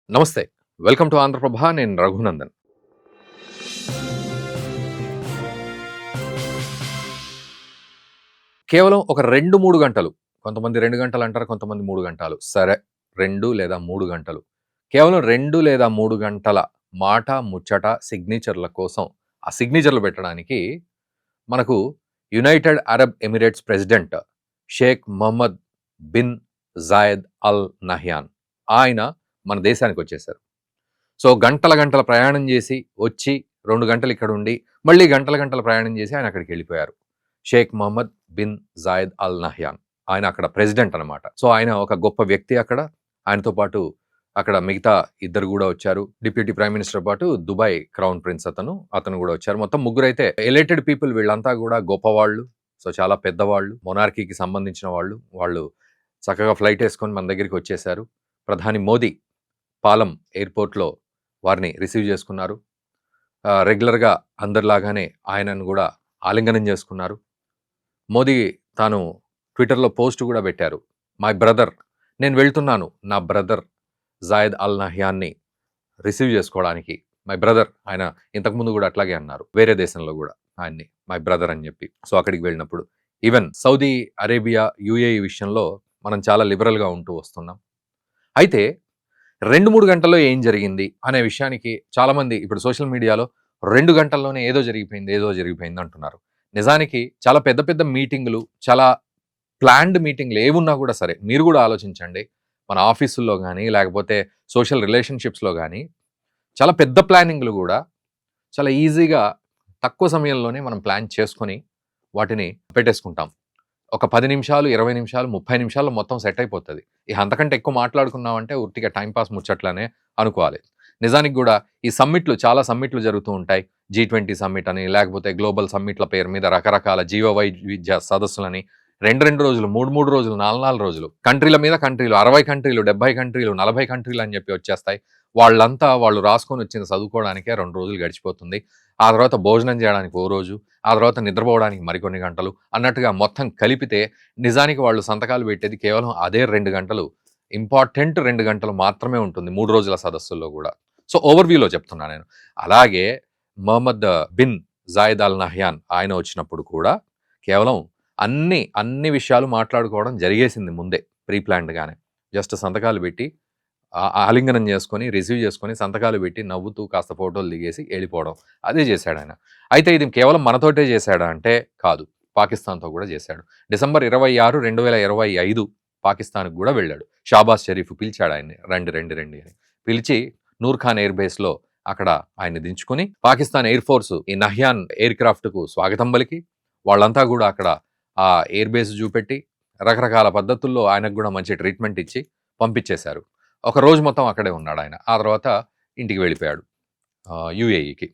నమస్తే. Welcome to Andhra Prabha. నేను రఘునందన్. కేవలం ఒక 2, 3 గంటలు. కొంతమంది 2 గంటలు అంటారు. కొంతమంది 3 గంటలు. సరే 2 లేదా 3 గంటలు. కేవలం 2 లేదా 3 గంటల మాట, ముచ్చట, సిగ్నేచర్‌ల కోసం ఆ సిగ్నేచర్‌లు పెట్టడానికి మనకు United Arab Emirates president Sheikh Mohammed bin Zayed Al Nahyan ఆయన మన దేశానికొచ్చేసారు. సో గంటల గంటల ప్రయాణం చేసి, వచ్చి 2 గంటలు ఇక్కడుండి, మళ్ళీ గంటల గంటల ప్రయాణం చేసి ఆయన అక్కడికెళ్ళిపోయారు. Sheikh Mohammed bin Zayed Al Nahyan. ఆయన అక్కడ ప్రెసిడెంట్ అనమాట. సో ఆయన ఒక గొప్ప వ్యక్తి అక్కడ. ఆయనతో పాటు అక్కడ మిగతా ఇద్దరు గూడా వచ్చారు. డిప్యూటీ ప్రైమ్ మినిస్టర్ పాటు దుబాయ్ క్రౌన్ ప్రిన్స్ అతను గూడా వచ్చారు. మొత్తం ముగ్గురైతే ఎలెక్టెడ్ పీపుల్ వీళ్ళంతా గూడా గొప్పవాళ్ళు. సో చాలా పెద్దవాళ్ళు. మొనార్కీకి సంబంధించిన వాళ్ళు. వాళ్ళు చక్కగా ఫ్లైట్ ఏసుకొని మన దగ్గరికి వచ్చేసారు. ప్రధాని మోదీ పాలెం ఎయిర్‌పోర్ట్‌లో వారిని రిసీవ్ చేసుకున్నారు. రెగ్యులర్‌గా అందరిలాగానే ఆయనను గూడా ఆలింగనం చేసుకున్నారు. మోదీ తాను ట్విట్టర్‌లో పోస్ట్ గూడా పెట్టారు. మై బ్రదర్ నేను వెళ్తున్నాను. నా బ్రదర్ జాయద్ అల్ నహ్యాన్‌ని రిసీవ్ చేసుకోవడానికి. మై బ్రదర్ ఆయన ఇంతకుముందు గూడా అట్లాగే అన్నారు. వేరే దేశంలో గూడా ఆయన్ని మై బ్రదర్ అని జెప్పి. సో అక్కడికి వెళ్ళినప్పుడు. ఈవెన్ సౌదీ అరేబియా, యూఏఈ విషయంలో మనం చాలా లిబరల్‌గా ఉంటూ వస్తున్నాం. అయితే 2, 3 గంటల్లో ఏం జరిగింది అనే విషయానికి చాలామంది ఇప్పుడు సోషల్ మీడియాలో 2 గంటల్లోనే ఏదో జరిగిపోయింది అంటున్నారు. నిజానికి చాలా పెద్ద పెద్ద మీటింగులు, చాలా ప్లాన్డ్ మీటింగులు ఏవున్నా గూడా సరే, మీరు గూడా ఆలోచించండి. మన ఆఫీసుల్లో గానీ, లేకపోతే సోషల్ రిలేషన్‌షిప్స్‌లో గానీ, చాలా పెద్ద ప్లానింగ్‌లు గూడా చాలా ఈజీగా తక్కువ సమయంలోనే మనం ప్లాన్ చేసుకొని వాటిని పెట్టేసుకుంటాం. ఒక 10 నిమిషాలు, 20 నిమిషాలు, 30 నిమిషాల్లో మొత్తం సెట్ అయిపోతది. ఇక అంతకంటే ఎక్కువ మాట్లాడుకున్నామంటే ఉట్టిగా టైమ్ పాస్ ముచ్చట్లనే అనుకోవాలి. నిజానికి గూడా ఈ చాలా సమ్మిట్లు జరుగుతూ ఉంటాయి. జీ20 సమ్మిట్ అని, లేకపోతే గ్లోబల్ సమ్మిట్ల పేరు మీద రకరకాల జీవవైవిధ్య సదస్సులని 2, 2 రోజులు, 3, 3 రోజులు, 4, 4 రోజులు. కంట్రీల మీద కంట్రీలు, 60 కంట్రీలు, 70 కంట్రీలు, 40 కంట్రీలు అని చెప్పి వచ్చేస్తాయి. వాళ్ళు రాసుకొని వచ్చింది చదువుకోవడానికే 2 రోజులు గడిచిపోతుంది. ఆ తర్వాత భోజనం చేయడానికి ఓ రోజు, ఆ తర్వాత నిద్రపోవడానికి మరికొన్ని గంటలు అన్నట్టుగా మొత్తం కలిపితే నిజానికి వాళ్ళు సంతకాలు పెట్టేది కేవలం అదే 2 గంటలు. ఇంపార్టెంట్ 2 గంటలు మాత్రమే ఉంటుంది 3 రోజుల సదస్సుల్లో గూడా. సో ఓవర్‌వ్యూలో చెప్తున్నా నేను. అలాగే Mohammed bin Zayed Al Nahyan ఆయన వచ్చినప్పుడు కూడా కేవలం అన్ని విషయాలు మాట్లాడుకోవడం జరిగేసింది ముందే ప్రీ ప్లాన్డ్‌గానే. జస్ట్ సంతకాలు పెట్టి ఆలింగనం చేసుకొని, రిసీవ్ చేసుకొని, సంతకాలు పెట్టి, నవ్వుతూ కాస్త ఫోటోలు దిగేసి ఎళ్ళిపోవడం. అదే చేశాడాయన. అయితే ఇది కేవలం మనతోటే చేశాడా అంటే కాదు. పాకిస్తాన్‌తో కూడా చేశాడు. డిసెంబర్ 26, 2025 పాకిస్తాన్‌కి గూడా వెళ్ళాడు. షాబాజ్ షరీఫ్ పిలిచాడాయన్ని. రండి అని. పిలిచి నూర్ ఖాన్ ఎయిర్ బేస్‌లో అక్కడ ఆయన్ని దించుకొని, పాకిస్తాన్ ఎయిర్ ఫోర్స్ ఈ నహ్యాన్ ఎయిర్ క్రాఫ్ట్‌కు స్వాగతం పలికి, వాళ్ళంతా గూడా అక్కడ ఆ ఎయిర్ బేస్ చూపెట్టి, రకరకాల పద్ధతుల్లో ఆయనకు గూడా మంచి ట్రీట్‌మెంట్ ఇచ్చి పంపించేశారు. ఒక రోజు మొత్తం అక్కడే ఉన్నాడాయన. ఆ తర్వాత ఇంటికి వెళ్ళిపోయాడు యూఏఈకి.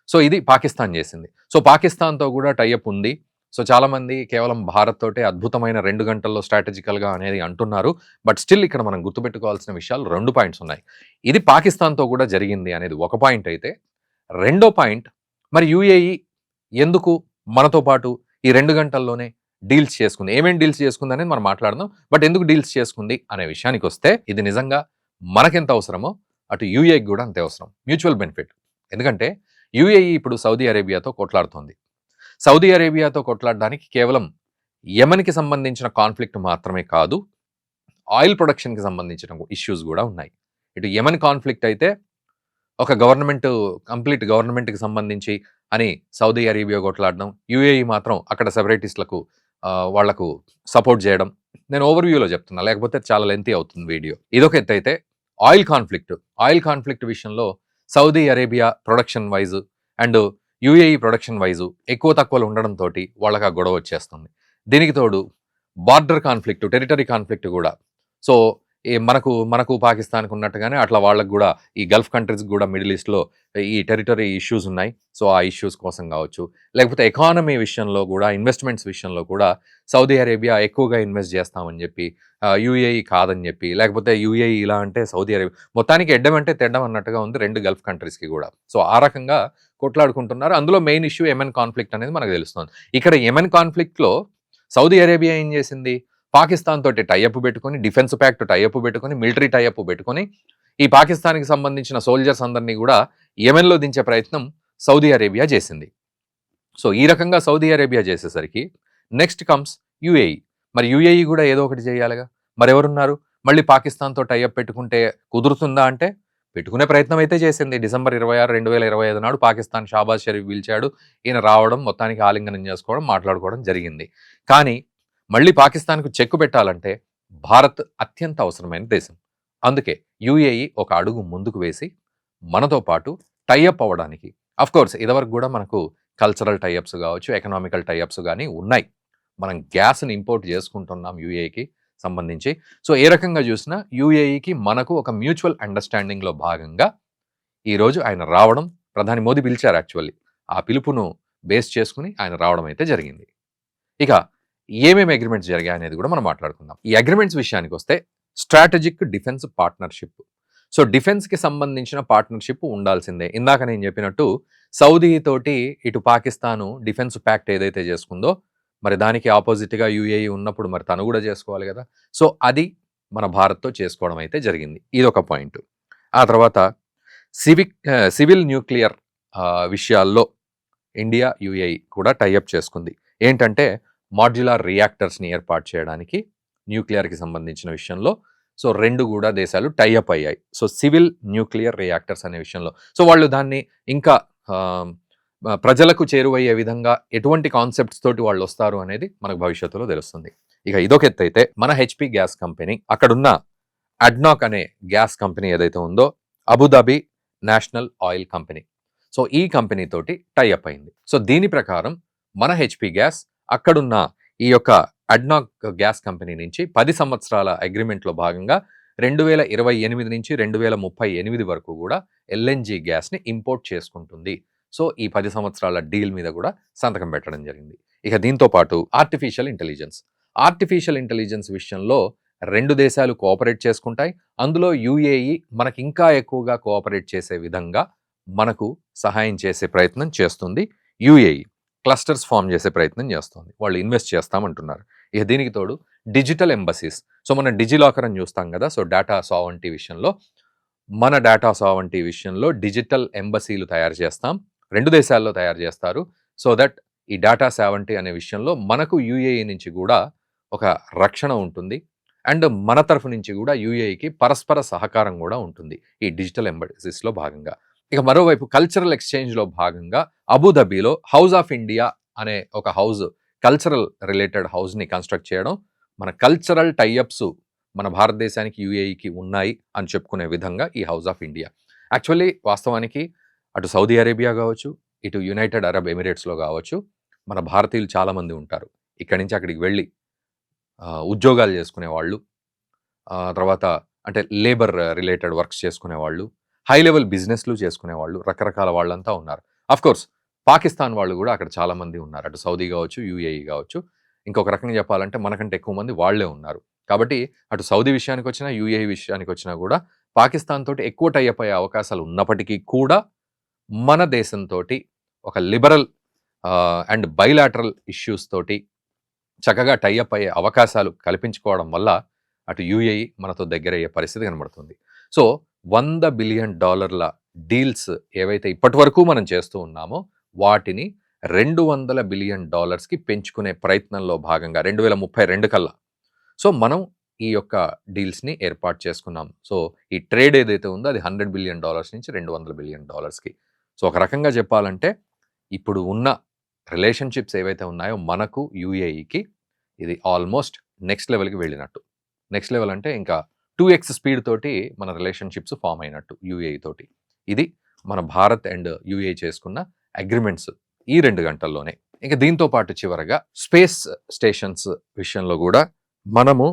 సో ఇది పాకిస్తాన్ చేసింది. సో పాకిస్తాన్‌తో గూడా టై అప్ ఉంది. సో చాలామంది కేవలం భారత్ తోటే అద్భుతమైన 2 గంటల్లో స్ట్రాటజికల్‌గా అనేది అంటున్నారు. బట్ స్టిల్ ఇక్కడ మనం గుర్తుపెట్టుకోవాల్సిన విషయాలు 2 పాయింట్స్ ఉన్నాయి. ఇది పాకిస్తాన్‌తో కూడా జరిగింది అనేది ఒక పాయింట్ అయితే, రెండో పాయింట్ మరి యూఏఈ ఎందుకు మనతో పాటు ఈ 2 గంటల్లోనే డీల్స్ చేసుకుంది? ఏమేం డీల్స్ చేసుకుందనేది మనం మాట్లాడదాం. బట్ ఎందుకు డీల్స్ చేసుకుంది అనే విషయానికొస్తే ఇది నిజంగా మనకెంత అవసరమో అటు యూఏఈకి గూడా అంతే అవసరం. Mutual benefit. ఎందుకంటే యూఏఈ ఇప్పుడు సౌదీ అరేబియాతో కొట్లాడుతోంది. సౌదీ అరేబియాతో కొట్లాడడానికి కేవలం యెమెన్‌కి సంబంధించిన కాన్‌ఫ్లిక్ట్ మాత్రమే కాదు, ఆయిల్ ప్రొడక్షన్‌కి సంబంధించిన ఇష్యూస్ గూడా ఉన్నాయి. ఇటు యెమెన్ కాన్‌ఫ్లిక్ట్ అయితే ఒక కంప్లీట్ గవర్నమెంట్‌కి సంబంధించి అని సౌదీ అరేబియా కొట్లాడడం, యూఏఈ మాత్రం అక్కడ సెపరేటిస్ట్‌లకు వాళ్లకు సపోర్ట్ చేయడం. నేను ఓవర్‌వ్యూలో చెప్తున్నా. లేకపోతే చాలా లెంతీ అవుతుంది వీడియో. ఇదొక ఎత్తైతే ఆయిల్ కాన్‌ఫ్లిక్ట్ విషయంలో Saudi Arabia production wise and UAE production wise ఎక్కువ తక్కువలు ఉండడంతోటి వాళ్ళకి ఆ గొడవ వచ్చేస్తుంది. దీనికి తోడు బార్డర్ కాన్‌ఫ్లిక్ట్, టెరిటరీ కాన్‌ఫ్లిక్ట్ గూడా. సో మనకు పాకిస్తాన్‌కి ఉన్నట్టుగానే అట్లా వాళ్ళకి గూడా ఈ గల్ఫ్ కంట్రీస్‌కి గూడా మిడిల్ ఈస్ట్‌లో ఈ టెరిటరీ ఇష్యూస్ ఉన్నాయి. సో ఆ ఇష్యూస్ కోసం కావచ్చు, లేకపోతే ఎకానమీ విషయంలో గూడా, ఇన్వెస్ట్‌మెంట్స్ విషయంలో కూడా సౌదీ అరేబియా ఎక్కువగా ఇన్వెస్ట్ చేస్తామని చెప్పి, యూఏఈ కాదని చెప్పి, లేకపోతే యూఏఈ ఇలా అంటే సౌదీ అరేబియా మొత్తానికి ఎడ్డం అంటే తెడ్డం అన్నట్టుగా ఉంది 2 గల్ఫ్ కంట్రీస్‌కి గూడా. సో ఆ రకంగా కొట్లాడుకుంటున్నారు. అందులో మెయిన్ ఇష్యూ యెమెన్ కాన్‌ఫ్లిక్ట్ అనేది మనకు తెలుస్తుంది. ఇక్కడ యెమెన్ కాన్‌ఫ్లిక్ట్‌లో సౌదీ అరేబియా ఏం చేసింది? పాకిస్తాన్ తోటి టై అప్ పెట్టుకొని, డిఫెన్స్ ప్యాక్ట్ టై అప్ పెట్టుకొని, మిలిటరీ టై అప్ పెట్టుకొని ఈ పాకిస్తాన్‌కి సంబంధించిన సోల్జర్స్ అందరిని గూడా యెమెన్‌లో దించే ప్రయత్నం సౌదీ అరేబియా చేసింది. సో, ఈ రకంగా సౌదీ అరేబియా చేసేసరికి నెక్స్ట్ కమ్స్ యూఏఈ. మరి యూఏఈ గూడా ఏదో ఒకటి చేయాలిగా. మరెవరున్నారు? మళ్ళీ పాకిస్తాన్‌తో టై అప్ పెట్టుకుంటే కుదురుతుందా అంటే, పెట్టుకునే ప్రయత్నం అయితే చేసింది. డిసెంబర్ 26, 2025 నాడు పాకిస్తాన్ షాబాజ్ షరీఫ్ పిలిచాడు. ఈయన రావడం, మొత్తానికి ఆలింగనం చేసుకోవడం, మాట్లాడుకోవడం జరిగింది. కానీ మళ్ళీ పాకిస్తాన్‌కు చెక్ పెట్టాలంటే భారత్ అత్యంత అవసరమైన దేశం. అందుకే యూఏఈ ఒక అడుగు ముందుకు వేసి మనతో పాటు టై అప్ అవ్వడానికి, ఆఫ్‌కోర్స్ ఇదివరకు గూడా మనకు కల్చరల్ టై అప్స్ గావచ్చు, ఎకనామికల్ టై అప్స్ గాని ఉన్నాయి. మనం గ్యాస్‌ని ఇంపోర్ట్ చేసుకుంటున్నాం యూఏఈకి సంబంధించి. సో, ఏ రకంగా చూసినా యూఏఈకి మనకు ఒక మ్యూచువల్ అండర్‌స్టాండింగ్‌లో భాగంగా ఈరోజు ఆయన రావడం, ప్రధాని మోదీ పిలిచారు యాక్చువల్లీ. ఆ పిలుపును బేస్ చేసుకొని ఆయన రావడం అయితే జరిగింది. ఇక ఏమేమి అగ్రీమెంట్స్ జరిగాయనేది కూడా మనం మాట్లాడుకుందాం. ఈ అగ్రీమెంట్స్ విషయానికొస్తే స్ట్రాటజిక్ డిఫెన్స్ పార్ట్నర్‌షిప్. సో, డిఫెన్స్‌కి సంబంధించిన పార్ట్నర్‌షిప్ ఉండాల్సిందే. ఇందాక నేను చెప్పినట్టు సౌదీ తోటి ఇటు పాకిస్తాను డిఫెన్స్ పాక్ట్ ఏదైతే చేసుకుందో, మరి దానికి అపోజిట్‌గా యూఏఈ ఉన్నప్పుడు మరి తను కూడా చేసుకోవాలి కదా! సో, అది మన భారత్‌తో చేసుకోవడం అయితే జరిగింది. ఇదొక పాయింట్. ఆ తర్వాత సివిల్ న్యూక్లియర్ విషయాల్లో ఇండియా, యూఏఈ కూడా టై అప్ చేసుకుంది. ఏంటంటే మాడ్యులర్ రియాక్టర్స్‌ని ఏర్పాటు చేయడానికి న్యూక్లియర్‌కి సంబంధించిన విషయంలో సో 2 కూడా దేశాలు టై అప్ అయ్యాయి. సో, సివిల్ న్యూక్లియర్ రియాక్టర్స్ అనే విషయంలో. సో, వాళ్ళు దాన్ని ఇంకా ఆహ్, ప్రజలకు చేరువయ్యే విధంగా ఎటువంటి కాన్సెప్ట్స్ తోటి వాళ్ళొస్తారు అనేది మనకు భవిష్యత్తులో తెలుస్తుంది. ఇక ఇదొక ఎత్తైతే మన హెచ్‌పి గ్యాస్ కంపెనీ అక్కడున్న అడ్నాక్ అనే గ్యాస్ కంపెనీ ఏదైతే ఉందో Abu Dhabi national oil company. So, ఈ కంపెనీ తోటి టై అప్ అయింది. సో, దీని ప్రకారం మన హెచ్‌పి గ్యాస్ అక్కడున్న ఈ యొక్క అడ్నాక్ గ్యాస్ కంపెనీ నుంచి 10 సంవత్సరాల అగ్రీమెంట్‌లో భాగంగా 2028 నుంచి 2038 వరకు కూడా ఎల్ఎన్‌జీ గ్యాస్‌ని ఇంపోర్ట్ చేసుకుంటుంది. సో, ఈ 10 సంవత్సరాల డీల్ మీద కూడా సంతకం పెట్టడం జరిగింది. ఇక దీంతో పాటు ఆర్టిఫిషియల్ ఇంటెలిజెన్స్ విషయంలో 2 దేశాలు కోఆపరేట్ చేసుకుంటాయి. అందులో యూఏఈ మనకింకా ఎక్కువగా కోఆపరేట్ చేసే విధంగా మనకు సహాయం చేసే ప్రయత్నం చేస్తుంది యూఏఈ. క్లస్టర్స్ ఫార్మ్ చేసే ప్రయత్నం చేస్తుంది. వాళ్ళు ఇన్వెస్ట్ చేస్తామంటున్నారు. ఇక దీనికి తోడు డిజిటల్ ఎంబసీస్. సో, మనం డిజిలాకర్ అని చూస్తాం కదా! సో, డేటా సావరెంటీ విషయంలో, మన డేటా సావరెంటీ విషయంలో డిజిటల్ ఎంబసీలు తయారు చేస్తాం. 2 దేశాల్లో తయారు చేస్తారు. సో దట్ ఈ డేటా సావరెంటీ అనే విషయంలో మనకు యూఏఈ నుంచి కూడా ఒక రక్షణ ఉంటుంది. అండ్ మన తరఫు నుంచి కూడా యూఏఈకి పరస్పర సహకారం కూడా ఉంటుంది ఈ డిజిటల్ ఎంబసీస్‌లో భాగంగా. ఇక మరోవైపు కల్చరల్ ఎక్స్‌చేంజ్‌లో భాగంగా అబుదాబిలో హౌస్ ఆఫ్ ఇండియా అనే ఒక హౌస్, కల్చరల్ రిలేటెడ్ హౌస్‌ని కన్‌స్ట్రక్ట్ చేయడం, మన కల్చరల్ టై అప్స్ మన భారతదేశానికి, యూఏఈకి ఉన్నాయి అని చెప్పుకునే విధంగా ఈ హౌస్ ఆఫ్ ఇండియా. యాక్చువల్లీ వాస్తవానికి అటు సౌదీ అరేబియా కావచ్చు, ఇటు యునైటెడ్ అరబ్ ఎమిరేట్స్‌లో కావచ్చు, మన భారతీయులు చాలామంది ఉంటారు. ఇక్కడి నుంచి అక్కడికి వెళ్ళి ఉద్యోగాలు చేసుకునేవాళ్ళు, తర్వాత అంటే లేబర్ రిలేటెడ్ వర్క్స్ చేసుకునేవాళ్ళు, హై లెవెల్ బిజినెస్‌లు చేసుకునేవాళ్ళు, రకరకాల వాళ్ళంతా ఉన్నారు. ఆఫ్‌కోర్స్ పాకిస్తాన్ వాళ్ళు కూడా అక్కడ చాలామంది ఉన్నారు. అటు సౌదీ కావచ్చు, యూఏఈ కావచ్చు. ఇంకొక రకంగా చెప్పాలంటే మనకంటే ఎక్కువ మంది వాళ్ళే ఉన్నారు. కాబట్టి అటు సౌదీ విషయానికొచ్చినా, యూఏఈ విషయానికొచ్చినా కూడా పాకిస్తాన్ తోటి ఎక్కువ టై అప్ అయ్యే అవకాశాలు ఉన్నప్పటికీ కూడా మన దేశంతోటి ఒక లిబరల్ అండ్ బైలాటరల్ ఇష్యూస్ తోటి చక్కగా టై అప్ అయ్యే అవకాశాలు కల్పించుకోవడం వల్ల అటు యూఏఈ మనతో దగ్గరయ్యే పరిస్థితి కనబడుతుంది. సో, $100 బిలియన్ డీల్స్ ఏవైతే ఇప్పటివరకు మనం చేస్తూ ఉన్నామో వాటిని $200 బిలియన్ పెంచుకునే ప్రయత్నంలో భాగంగా 2032 కల్లా సో, మనం ఈ యొక్క డీల్స్‌ని ఏర్పాటు చేసుకున్నాం. సో, ఈ ట్రేడ్ ఏదైతే ఉందో అది $100 బిలియన్ నుంచి $200 బిలియన్. సో, ఒక రకంగా చెప్పాలంటే ఇప్పుడు ఉన్న రిలేషన్‌షిప్స్ ఏవైతే ఉన్నాయో మనకు యూఏఈకి ఇది ఆల్మోస్ట్ నెక్స్ట్ లెవెల్‌కి వెళ్ళినట్టు. నెక్స్ట్ లెవెల్ అంటే ఇంకా 2x స్పీడ్ తోటి మన రిలేషన్‌షిప్స్ ఫార్మ్ అయినట్టు యూఏఈ తోటి. ఇది మన భారత్ అండ్ యూఏఈ చేసుకున్న అగ్రీమెంట్స్ ఈ 2 గంటల్లోనే. ఇక దీంతో పాటు చివరగా స్పేస్ స్టేషన్స్ విషయంలో కూడా మనము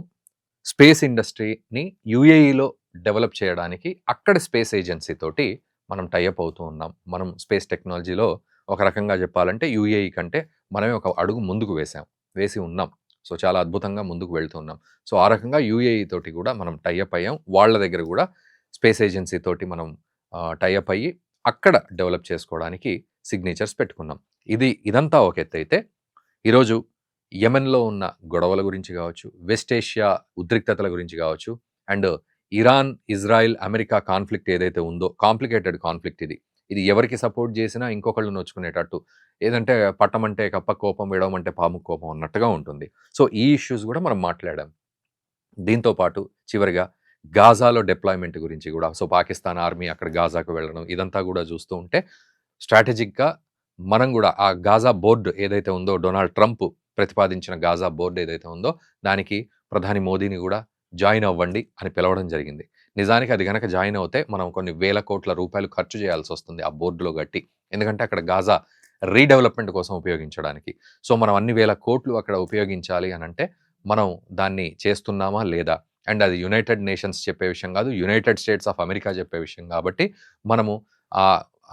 స్పేస్ ఇండస్ట్రీని యూఏఈలో డెవలప్ చేయడానికి అక్కడ స్పేస్ ఏజెన్సీ తోటి మనం టై అప్ అవుతూ ఉన్నాం. మనం స్పేస్ టెక్నాలజీలో ఒక రకంగా చెప్పాలంటే యూఏఈ కంటే మనమే ఒక అడుగు ముందుకు వేసి ఉన్నాం. సో, చాలా అద్భుతంగా ముందుకు వెళ్తున్నాం. సో, ఆ రకంగా యూఏఈ తోటి కూడా మనం టై అప్ అయ్యాం. వాళ్ళ దగ్గర కూడా స్పేస్ ఏజెన్సీ తోటి మనం టై అప్ అయ్యి అక్కడ డెవలప్ చేసుకోవడానికి సిగ్నేచర్స్ పెట్టుకున్నాం. ఇదంతా ఒక ఎత్తైతే ఈరోజు యెమెన్‌లో ఉన్న గొడవల గురించి కావచ్చు, వెస్ట్ ఏషియా ఉద్రిక్తతల గురించి కావచ్చు, and Iran, Israel, America conflict ఏదైతే ఉందో కాంప్లికేటెడ్ కాన్ఫ్లిక్ట్ ఇది. ఇది ఎవరికి సపోర్ట్ చేసినా ఇంకొకళ్ళు నొచ్చుకునేటట్టు. ఏదంటే పట్టమంటే కప్ప కోపం, విడవమంటే పాముకు కోపం అన్నట్టుగా ఉంటుంది. సో, ఈ ఇష్యూస్ గూడా మనం మాట్లాడాం. దీంతో పాటు చివరిగా గాజాలో డిప్లాయ్‌మెంట్ గురించి గూడా. సో, పాకిస్తాన్ ఆర్మీ అక్కడ గాజాకు వెళ్ళడం ఇదంతా గూడా చూస్తూ ఉంటే స్ట్రాటజిక్‌గా మనం గూడా ఆ గాజా బోర్డ్ ఏదైతే ఉందో డొనాల్డ్ ట్రంప్ ప్రతిపాదించిన గాజా బోర్డ్ ఏదైతే ఉందో దానికి ప్రధాని మోదీని గూడా జాయిన్ అవ్వండి అని పిలవడం జరిగింది. నిజానికి అది గనక జాయిన్ అవుతే మనం కొన్ని వేల కోట్ల రూపాయలు ఖర్చు చేయాల్సొస్తుంది ఆ బోర్డ్‌లో గట్టి. ఎందుకంటే అక్కడ గాజా రీడెవలప్‌మెంట్ కోసం ఉపయోగించడానికి. సో, మనం అన్ని వేల కోట్లు అక్కడ ఉపయోగించాలి అనంటే మనం దాన్ని చేస్తున్నామా? లేదా? అండ్ అది యునైటెడ్ నేషన్స్ చెప్పే విషయం గాదు. యునైటెడ్ స్టేట్స్ ఆఫ్ అమెరికా చెప్పే విషయం గాబట్టి, మనము ఆ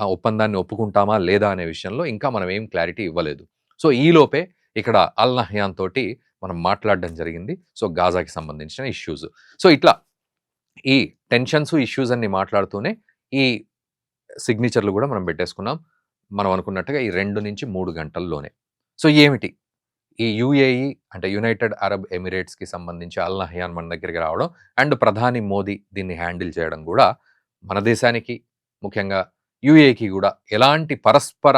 ఒప్పందాన్ని ఒప్పుకుంటామా? లేదా? అనే విషయంలో ఇంకా మనం ఏం క్లారిటీ ఇవ్వలేదు. సో, ఈలోపే ఇక్కడ అల్ నహ్యాన్ తోటి మనం మాట్లాడడం జరిగింది. సో, గాజాకి సంబంధించిన ఇష్యూస్. సో, ఇట్లా ఈ టెన్షన్స్, ఇష్యూస్ అన్ని మాట్లాడుతూనే ఈ సిగ్నేచర్‌లు గూడా మనం పెట్టేసుకున్నాం. మనం అనుకున్నట్టుగా ఈ 2-3 గంటల్లోనే. సో, ఏమిటి? ఈ యూఏఈ అంటే యునైటెడ్ అరబ్ ఎమిరేట్స్‌కి సంబంధించి అల్ నహ్యాన్ మన దగ్గరికి రావడం అండ్ ప్రధాని మోదీ దీన్ని హ్యాండిల్ చేయడం గూడా మన దేశానికి ముఖ్యంగా యూఏఈకి గూడా ఎలాంటి పరస్పర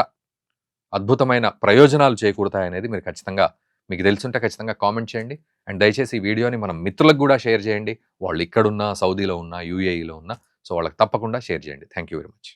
అద్భుతమైన ప్రయోజనాలు చేకూరుతాయనేది మీరు ఖచ్చితంగా మీకు తెలిసుంటే ఖచ్చితంగా కామెంట్ చేయండి. అండ్ దయచేసి ఈ వీడియోని మన మిత్రులకు గూడా షేర్ చేయండి. వాళ్ళు ఇక్కడున్నా, సౌదీలో ఉన్నా, యూఏఈలో ఉన్నా. సో, వాళ్ళకి తప్పకుండా షేర్ చేయండి. Thank you very much.